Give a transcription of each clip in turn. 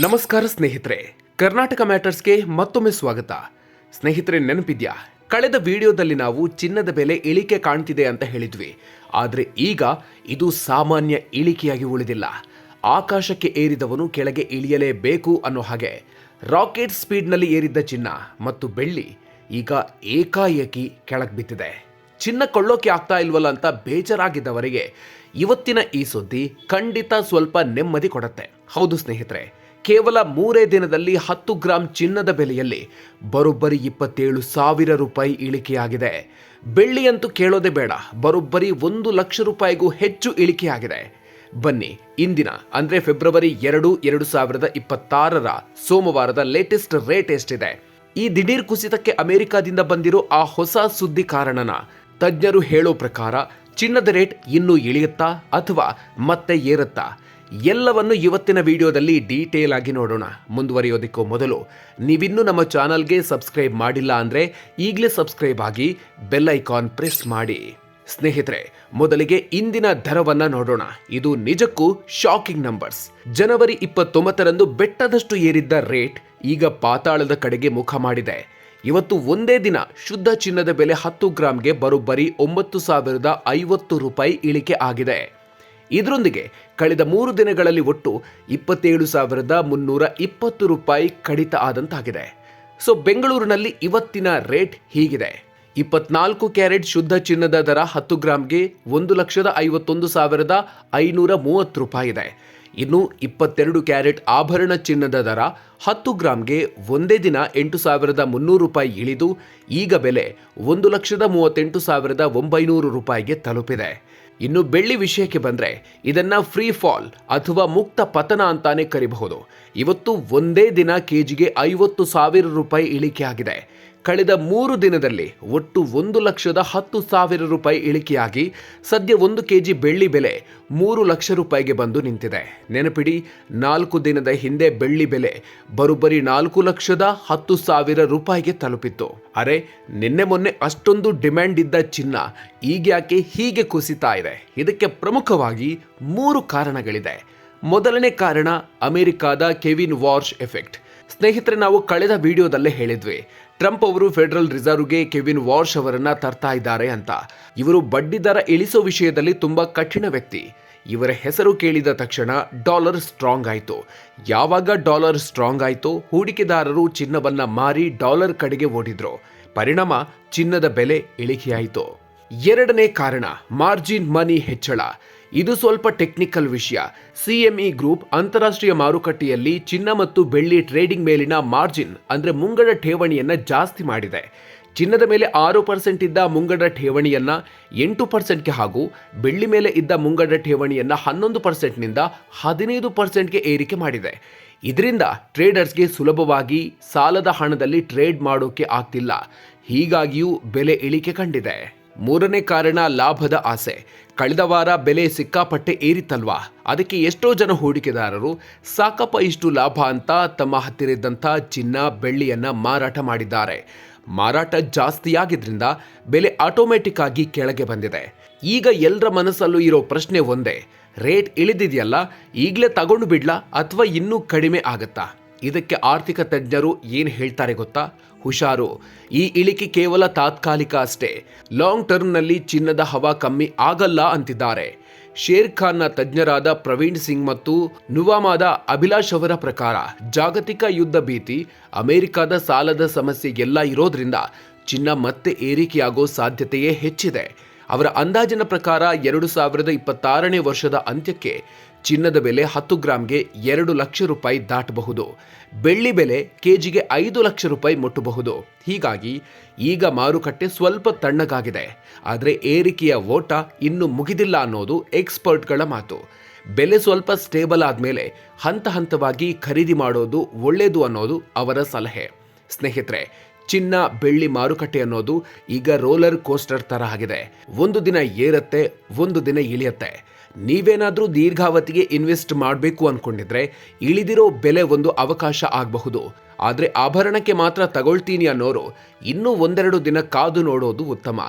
ನಮಸ್ಕಾರ ಸ್ನೇಹಿತರೆ, ಕರ್ನಾಟಕ ಮ್ಯಾಟರ್ಸ್ಗೆ ಮತ್ತೊಮ್ಮೆ ಸ್ವಾಗತ. ಸ್ನೇಹಿತರೆ, ನೆನಪಿದ್ಯಾ, ಕಳೆದ ವಿಡಿಯೋದಲ್ಲಿ ನಾವು ಚಿನ್ನದ ಬೆಲೆ ಇಳಿಕೆ ಕಾಣ್ತಿದೆ ಅಂತ ಹೇಳಿದ್ವಿ. ಆದರೆ ಈಗ ಇದು ಸಾಮಾನ್ಯ ಇಳಿಕೆಯಾಗಿ ಉಳಿದಿಲ್ಲ. ಆಕಾಶಕ್ಕೆ ಏರಿದವನು ಕೆಳಗೆ ಇಳಿಯಲೇಬೇಕು ಅನ್ನೋ ಹಾಗೆ ರಾಕೆಟ್ ಸ್ಪೀಡ್ನಲ್ಲಿ ಏರಿದ್ದ ಚಿನ್ನ ಮತ್ತು ಬೆಳ್ಳಿ ಈಗ ಏಕಾಏಕಿ ಕೆಳಗೆ ಬಿದ್ದಿದೆ. ಚಿನ್ನ ಕೊಳ್ಳೋಕೆ ಆಗ್ತಾ ಇಲ್ವಲ್ಲ ಅಂತ ಬೇಜಾರಾಗಿದ್ದವರಿಗೆ ಇವತ್ತಿನ ಈ ಸುದ್ದಿ ಖಂಡಿತ ಸ್ವಲ್ಪ ನೆಮ್ಮದಿ ಕೊಡುತ್ತೆ. ಹೌದು ಸ್ನೇಹಿತರೆ, ಕೇವಲ 3 ದಿನದಲ್ಲಿ 10 ಗ್ರಾಂ ಚಿನ್ನದ ಬೆಲೆಯಲ್ಲಿ ಬರೋಬ್ಬರಿ 27,000 ರೂಪಾಯಿ ಇಳಿಕೆಯಾಗಿದೆ. ಬೆಳ್ಳಿಯಂತೂ ಕೇಳೋದೇ ಬೇಡ, ಬರೋಬ್ಬರಿ 1 ಲಕ್ಷ ರೂಪಾಯಿಗೂ ಹೆಚ್ಚು ಇಳಿಕೆಯಾಗಿದೆ. ಬನ್ನಿ, ಇಂದಿನ ಅಂದ್ರೆ ಫೆಬ್ರವರಿ 2, 2026 ಸೋಮವಾರದ ಲೇಟೆಸ್ಟ್ ರೇಟ್ ಎಷ್ಟಿದೆ, ಈ ದಿಢೀರ್ ಕುಸಿತಕ್ಕೆ ಅಮೆರಿಕಾದಿಂದ ಬಂದಿರೋ ಆ ಹೊಸ ಸುದ್ದಿ ಕಾರಣನ ತಜ್ಞರು ಹೇಳೋ ಪ್ರಕಾರ ಚಿನ್ನದ ರೇಟ್ ಇನ್ನೂ ಇಳಿಯುತ್ತಾ ಅಥವಾ ಮತ್ತೆ ಏರುತ್ತಾ, ಎಲ್ಲವನ್ನು ಇವತ್ತಿನ ವಿಡಿಯೋದಲ್ಲಿ ಡೀಟೇಲ್ ಆಗಿ ನೋಡೋಣ. ಮುಂದುವರಿಯೋದಕ್ಕೂ ಮೊದಲು ನೀವಿನ್ನೂ ನಮ್ಮ ಚಾನಲ್ಗೆ ಸಬ್ಸ್ಕ್ರೈಬ್ ಮಾಡಿಲ್ಲ ಅಂದರೆ ಈಗಲೇ ಸಬ್ಸ್ಕ್ರೈಬ್ ಆಗಿ ಬೆಲ್ ಐಕಾನ್ ಪ್ರೆಸ್ ಮಾಡಿ. ಸ್ನೇಹಿತರೆ, ಮೊದಲಿಗೆ ಇಂದಿನ ದರವನ್ನ ನೋಡೋಣ. ಇದು ನಿಜಕ್ಕೂ ಶಾಕಿಂಗ್ ನಂಬರ್ಸ್. ಜನವರಿ 29ರಂದು ಬೆಟ್ಟದಷ್ಟು ಏರಿದ್ದ ರೇಟ್ ಈಗ ಪಾತಾಳದ ಕಡೆಗೆ ಮುಖ ಮಾಡಿದೆ. ಇವತ್ತು ಒಂದೇ ದಿನ ಶುದ್ಧ ಚಿನ್ನದ ಬೆಲೆ 10 ಗ್ರಾಂಗೆ ಬರೋಬ್ಬರಿ 9,050 ರೂಪಾಯಿ ಇಳಿಕೆ ಆಗಿದೆ. ಇದರೊಂದಿಗೆ ಕಳೆದ 3 ದಿನಗಳಲ್ಲಿ ಒಟ್ಟು 27,320 ರೂಪಾಯಿ ಕಡಿತ ಆದಂತಾಗಿದೆ. ಸೊ ಬೆಂಗಳೂರಿನಲ್ಲಿ ಇವತ್ತಿನ ರೇಟ್ ಹೀಗಿದೆ. 24 ಕ್ಯಾರೆಟ್ ಶುದ್ಧ ಚಿನ್ನದ ದರ 10 ಗ್ರಾಂಗೆ 1,51,530 ರೂಪಾಯಿ ಇದೆ. ಇನ್ನು 22 ಕ್ಯಾರೆಟ್ ಆಭರಣ ಚಿನ್ನದ ದರ 10 ಗ್ರಾಂಗೆ ಒಂದೇ ದಿನ 8,300 ರೂಪಾಯಿ ಇಳಿದು ಈಗ ಬೆಲೆ 1,38,900 ರೂಪಾಯಿಗೆ ತಲುಪಿದೆ. ಇನ್ನು ಬೆಳ್ಳಿ ವಿಷಯಕ್ಕೆ ಬಂದರೆ ಇದನ್ನ ಫ್ರೀ ಫಾಲ್ ಅಥವಾ ಮುಕ್ತ ಪತನ ಅಂತಾನೆ ಕರಿಬಹುದು. ಇವತ್ತು ಒಂದೇ ದಿನ ಕೆಜಿಗೆ 50,000 ರೂಪಾಯಿ ಇಳಿಕೆಯಾಗಿದೆ. ಕಳೆದ 3 ದಿನದಲ್ಲಿ ಒಟ್ಟು 1,10,000 ರೂಪಾಯಿ ಇಳಿಕೆಯಾಗಿ ಸದ್ಯ 1 ಕೆಜಿ ಬೆಳ್ಳಿ ಬೆಲೆ 3 ಲಕ್ಷ ರೂಪಾಯಿಗೆ ಬಂದು ನಿಂತಿದೆ. ನೆನಪಿಡಿ, 4 ದಿನದ ಹಿಂದೆ ಬೆಳ್ಳಿ ಬೆಲೆ ಬರೋಬ್ಬರಿ 4,10,000 ರೂಪಾಯಿಗೆ ತಲುಪಿತ್ತು. ಅರೆ, ನಿನ್ನೆ ಮೊನ್ನೆ ಅಷ್ಟೊಂದು ಡಿಮ್ಯಾಂಡ್ ಇದ್ದ ಚಿನ್ನ ಈಗ್ಯಾಕೆ ಹೀಗೆ ಕುಸಿತಾ ಇದೆ? ಇದಕ್ಕೆ ಪ್ರಮುಖವಾಗಿ 3 ಕಾರಣಗಳಿದೆ. ಮೊದಲನೇ ಕಾರಣ ಅಮೆರಿಕಾದ ಕೆವಿನ್ ವಾರ್ಶ್ ಎಫೆಕ್ಟ್. ಸ್ನೇಹಿತರೆ, ನಾವು ಕಳೆದ ವಿಡಿಯೋದಲ್ಲೇ ಹೇಳಿದ್ವಿ, ಟ್ರಂಪ್ ಅವರು ಫೆಡರಲ್ ರಿಸರ್ವ್ಗೆ ಕೆವಿನ್ ವಾರ್ಶ್ ಅವರನ್ನ ತರ್ತಾ ಇದ್ದಾರೆ ಅಂತ. ಇವರು ಬಡ್ಡಿ ದರ ಇಳಿಸೋ ವಿಷಯದಲ್ಲಿ ತುಂಬಾ ಕಠಿಣ ವ್ಯಕ್ತಿ. ಇವರ ಹೆಸರು ಕೇಳಿದ ತಕ್ಷಣ ಡಾಲರ್ ಸ್ಟ್ರಾಂಗ್ ಆಯಿತು. ಯಾವಾಗ ಡಾಲರ್ ಸ್ಟ್ರಾಂಗ್ ಆಯಿತು, ಹೂಡಿಕೆದಾರರು ಚಿನ್ನವನ್ನ ಮಾರಿ ಡಾಲರ್ ಕಡೆಗೆ ಓಡಿದ್ರು. ಪರಿಣಾಮ ಚಿನ್ನದ ಬೆಲೆ ಇಳಿಕೆಯಾಯಿತು. ಎರಡನೇ ಕಾರಣ ಮಾರ್ಜಿನ್ ಮನಿ ಹೆಚ್ಚಳ. ಇದು ಸ್ವಲ್ಪ ಟೆಕ್ನಿಕಲ್ ವಿಷಯ. ಸಿಎಂಇ ಗ್ರೂಪ್ ಅಂತಾರಾಷ್ಟ್ರೀಯ ಮಾರುಕಟ್ಟೆಯಲ್ಲಿ ಚಿನ್ನ ಮತ್ತು ಬೆಳ್ಳಿ ಟ್ರೇಡಿಂಗ್ ಮೇಲಿನ ಮಾರ್ಜಿನ್ ಅಂದ್ರೆ ಮುಂಗಡ ಠೇವಣಿಯನ್ನ ಜಾಸ್ತಿ ಮಾಡಿದೆ. ಚಿನ್ನದ ಮೇಲೆ 6% ಇದ್ದ ಮುಂಗಡ ಠೇವಣಿಯನ್ನ 8%ಗೆ ಹಾಗೂ ಬೆಳ್ಳಿ ಮೇಲೆ ಇದ್ದ ಮುಂಗಡ ಠೇವಣಿಯನ್ನ 11%ನಿಂದ 15%ಗೆ ಏರಿಕೆ ಮಾಡಿದೆ. ಇದರಿಂದ ಟ್ರೇಡರ್ಸ್ಗೆ ಸುಲಭವಾಗಿ ಸಾಲದ ಹಣದಲ್ಲಿ ಟ್ರೇಡ್ ಮಾಡೋಕೆ ಆಗ್ತಿಲ್ಲ. ಹೀಗಾಗಿಯೂ ಬೆಲೆ ಇಳಿಕೆ ಕಂಡಿದೆ. ಮೂರನೇ ಕಾರಣ ಲಾಭದ ಆಸೆ. ಕಳೆದ ವಾರ ಬೆಲೆ ಸಿಕ್ಕಾಪಟ್ಟೆ ಏರಿತಲ್ವಾ, ಅದಕ್ಕೆ ಎಷ್ಟೋ ಜನ ಹೂಡಿಕೆದಾರರು ಸಾಕಪ್ಪ ಇಷ್ಟು ಲಾಭ ಅಂತ ತಮ್ಮ ಹತ್ತಿರದಂಥ ಚಿನ್ನ ಬೆಳ್ಳಿಯನ್ನ ಮಾರಾಟ ಮಾಡಿದ್ದಾರೆ. ಮಾರಾಟ ಜಾಸ್ತಿಯಾಗಿದ್ರಿಂದ ಬೆಲೆ ಆಟೋಮೆಟಿಕ್ ಆಗಿ ಕೆಳಗೆ ಬಂದಿದೆ. ಈಗ ಎಲ್ಲರ ಮನಸ್ಸಲ್ಲೂ ಇರೋ ಪ್ರಶ್ನೆ ಒಂದೇ, ರೇಟ್ ಇಳಿದಿದೆಯಲ್ಲ, ಈಗಲೇ ತಗೊಂಡು ಬಿಡ್ಲಾ ಅಥವಾ ಇನ್ನೂ ಕಡಿಮೆ ಆಗತ್ತಾ? ಇದಕ್ಕೆ ಆರ್ಥಿಕ ತಜ್ಞರು ಏನು ಹೇಳ್ತಾರೆ ಗೊತ್ತಾ? ಹುಷಾರು, ಈ ಇಳಿಕೆ ಕೇವಲ ತಾತ್ಕಾಲಿಕ ಅಷ್ಟೇ. ಲಾಂಗ್ ಟರ್ಮ್ನಲ್ಲಿ ಚಿನ್ನದ ಹವಾ ಕಮ್ಮಿ ಆಗಲ್ಲ ಅಂತಿದ್ದಾರೆ. ಶೇರ್ ಖಾನ್ನ ತಜ್ಞರಾದ ಪ್ರವೀಣ್ ಸಿಂಗ್ ಮತ್ತು ನುವಾಮಾದ ಅಭಿಲಾಷ್ ಅವರ ಪ್ರಕಾರ ಜಾಗತಿಕ ಯುದ್ಧ ಭೀತಿ, ಅಮೆರಿಕದ ಸಾಲದ ಸಮಸ್ಯೆ ಎಲ್ಲ ಇರೋದ್ರಿಂದ ಚಿನ್ನ ಮತ್ತೆ ಏರಿಕೆಯಾಗೋ ಸಾಧ್ಯತೆಯೇ ಹೆಚ್ಚಿದೆ. ಅವರ ಅಂದಾಜಿನ ಪ್ರಕಾರ 2026ನೇ ವರ್ಷದ ಅಂತ್ಯಕ್ಕೆ ಚಿನ್ನದ ಬೆಲೆ 10 ಗ್ರಾಂಗೆ 2 ಲಕ್ಷ ರೂಪಾಯಿ ದಾಟಬಹುದು. ಬೆಳ್ಳಿ ಬೆಲೆ ಕೆಜಿಗೆ 5 ಲಕ್ಷ ರೂಪಾಯಿ ಮುಟ್ಟಬಹುದು. ಹೀಗಾಗಿ ಈಗ ಮಾರುಕಟ್ಟೆ ಸ್ವಲ್ಪ ತಣ್ಣಗಾಗಿದೆ. ಆದರೆ ಏರಿಕೆಯ ಓಟ ಇನ್ನೂ ಮುಗಿದಿಲ್ಲ ಅನ್ನೋದು ಎಕ್ಸ್ಪರ್ಟ್ಗಳ ಮಾತು. ಬೆಲೆ ಸ್ವಲ್ಪ ಸ್ಟೇಬಲ್ ಆದಮೇಲೆ ಹಂತ ಹಂತವಾಗಿ ಖರೀದಿ ಮಾಡೋದು ಒಳ್ಳೆಯದು ಅನ್ನೋದು ಅವರ ಸಲಹೆ. ಸ್ನೇಹಿತರೆ, ಚಿನ್ನ ಬೆಳ್ಳಿ ಮಾರುಕಟ್ಟೆ ಅನ್ನೋದು ಈಗ ರೋಲರ್ ಕೋಸ್ಟರ್ ತರ ಆಗಿದೆ. ಒಂದು ದಿನ ಏರುತ್ತೆ, ಒಂದು ದಿನ ಇಳಿಯುತ್ತೆ. ನೀವೇನಾದ್ರೂ ದೀರ್ಘಾವಧಿಗೆ ಇನ್ವೆಸ್ಟ್ ಮಾಡಬೇಕು ಅನ್ಕೊಂಡಿದ್ರೆ ಇಳಿದಿರೋ ಬೆಲೆ ಒಂದು ಅವಕಾಶ ಆಗಬಹುದು. ಆದ್ರೆ ಆಭರಣಕ್ಕೆ ಮಾತ್ರ ತಗೊಳ್ತೀನಿ ಅನ್ನೋರು ಇನ್ನೂ 1-2 ದಿನ ಕಾದು ನೋಡೋದು ಉತ್ತಮ.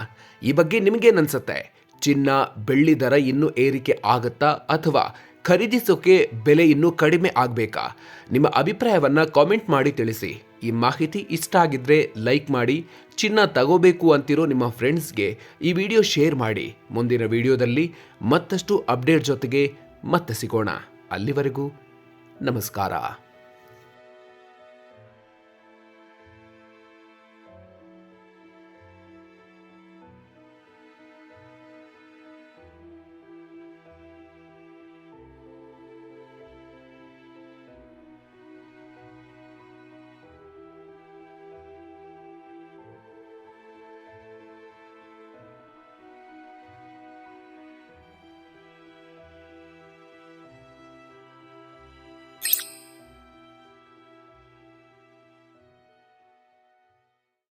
ಈ ಬಗ್ಗೆ ನಿಮಗೇನನ್ಸುತ್ತೆ? ಚಿನ್ನ ಬೆಳ್ಳಿ ದರ ಇನ್ನೂ ಏರಿಕೆ ಆಗತ್ತಾ ಅಥವಾ ಖರೀದಿಸೋಕೆ ಬೆಲೆ ಇನ್ನೂ ಕಡಿಮೆ ಆಗಬೇಕಾ? ನಿಮ್ಮ ಅಭಿಪ್ರಾಯವನ್ನ ಕಾಮೆಂಟ್ ಮಾಡಿ ತಿಳಿಸಿ. ಈ ಮಾಹಿತಿ ಇಷ್ಟ ಆಗಿದ್ರೆ ಲೈಕ್ ಮಾಡಿ. ಚಿನ್ನ ತಗೋಬೇಕು ಅಂತಿರೋ ನಿಮ್ಮ ಫ್ರೆಂಡ್ಸ್ಗೆ ಈ ವಿಡಿಯೋ ಶೇರ್ ಮಾಡಿ. ಮುಂದಿನ ವಿಡಿಯೋದಲ್ಲಿ ಮತ್ತಷ್ಟು ಅಪ್ಡೇಟ್ ಜೊತೆಗೆ ಮತ್ತೆ ಸಿಗೋಣ. ಅಲ್ಲಿವರೆಗೂ ನಮಸ್ಕಾರ.